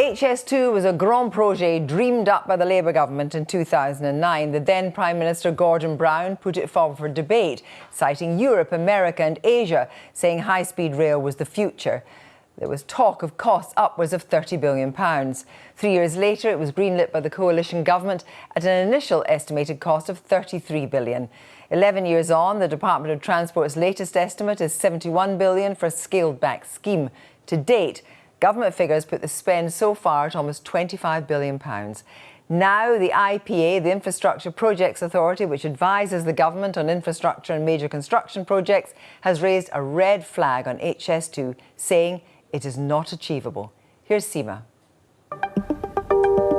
HS2 was a grand projet dreamed up by the Labour government in 2009. The then Prime Minister Gordon Brown put it forward for debate, citing Europe, America and Asia, saying high-speed rail was the future. There was talk of costs upwards of £30 billion. 3 years later, it was greenlit by the coalition government at an initial estimated cost of £33 billion. 11 years on, the Department of Transport's latest estimate is £71 billion for a scaled-back scheme. To date, government figures put the spend so far at almost £25 billion. Now, the IPA, the Infrastructure Projects Authority, which advises the government on infrastructure and major construction projects, has raised a red flag on HS2, saying it is not achievable. Here's Sima.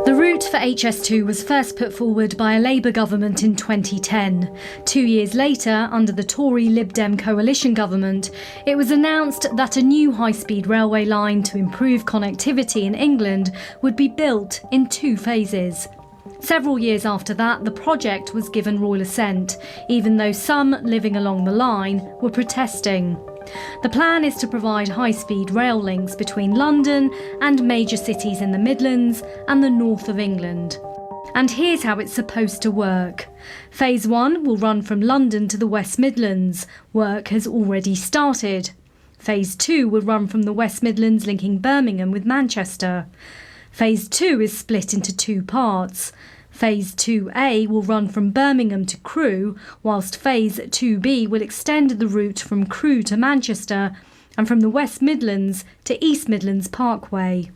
The route for HS2 was first put forward by a Labour government in 2010. 2 years later, under the Tory Lib Dem coalition government, it was announced that a new high-speed railway line to improve connectivity in England would be built in 2 phases. Several years after that, the project was given royal assent, even though some living along the line were protesting. The plan is to provide high-speed rail links between London and major cities in the Midlands and the north of England. And here's how it's supposed to work. Phase 1 will run from London to the West Midlands. Work has already started. Phase 2 will run from the West Midlands linking Birmingham with Manchester. Phase 2 is split into 2 parts. Phase 2A will run from Birmingham to Crewe, whilst Phase 2B will extend the route from Crewe to Manchester and from the West Midlands to East Midlands Parkway.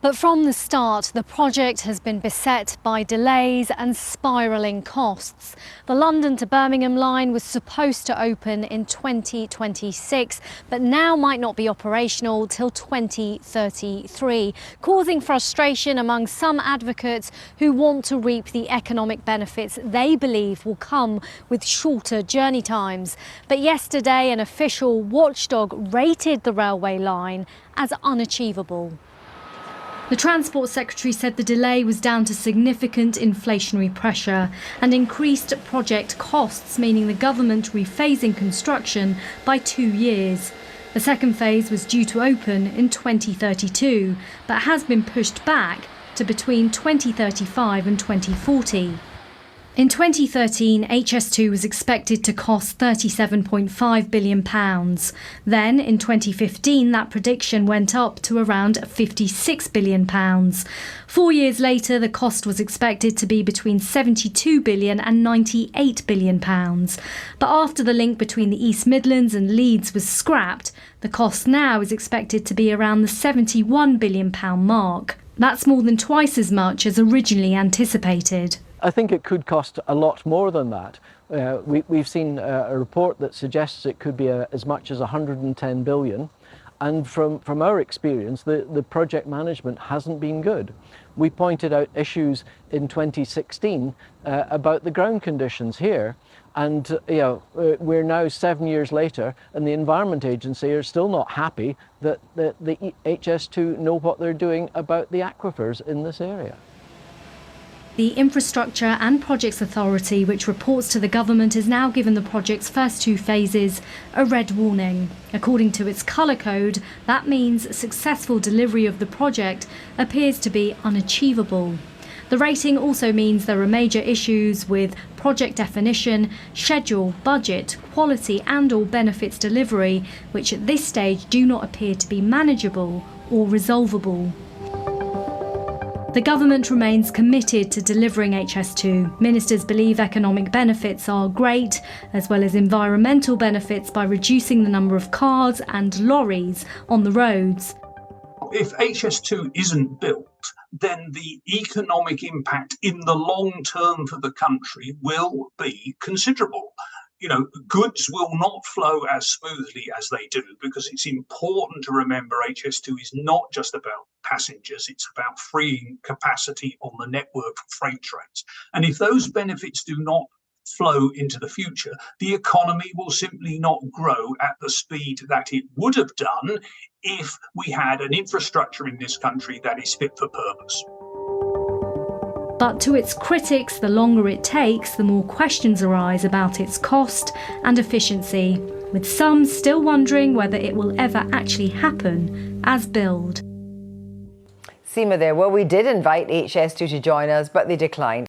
But from the start, the project has been beset by delays and spiralling costs. The London to Birmingham line was supposed to open in 2026, but now might not be operational till 2033, causing frustration among some advocates who want to reap the economic benefits they believe will come with shorter journey times. But yesterday, an official watchdog rated the railway line as unachievable. The Transport Secretary said the delay was down to significant inflationary pressure and increased project costs, meaning the government rephasing construction by 2 years. The second phase was due to open in 2032, but has been pushed back to between 2035 and 2040. In 2013, HS2 was expected to cost £37.5 billion. Then, in 2015, that prediction went up to around £56 billion. 4 years later, the cost was expected to be between £72 billion and £98 billion. But after the link between the East Midlands and Leeds was scrapped, the cost now is expected to be around the £71 billion mark. That's more than twice as much as originally anticipated. I think it could cost a lot more than that. We've seen a report that suggests it could be as much as 110 billion. And from our experience, the project management hasn't been good. We pointed out issues in 2016 about the ground conditions here. And we're now 7 years later, and the Environment Agency are still not happy that the HS2 know what they're doing about the aquifers in this area. The Infrastructure and Projects Authority, which reports to the government, has now given the project's first 2 phases a red warning. According to its colour code, that means successful delivery of the project appears to be unachievable. The rating also means there are major issues with project definition, schedule, budget, quality and/or benefits delivery, which at this stage do not appear to be manageable or resolvable. The government remains committed to delivering HS2. Ministers believe economic benefits are great, as well as environmental benefits by reducing the number of cars and lorries on the roads. If HS2 isn't built, then the economic impact in the long term for the country will be considerable. Goods will not flow as smoothly as they do, because it's important to remember HS2 is not just about passengers, it's about freeing capacity on the network for freight trains. And if those benefits do not flow into the future, the economy will simply not grow at the speed that it would have done if we had an infrastructure in this country that is fit for purpose. But to its critics, the longer it takes, the more questions arise about its cost and efficiency, with some still wondering whether it will ever actually happen as billed. Sima there. Well, we did invite HS2 to join us, but they declined.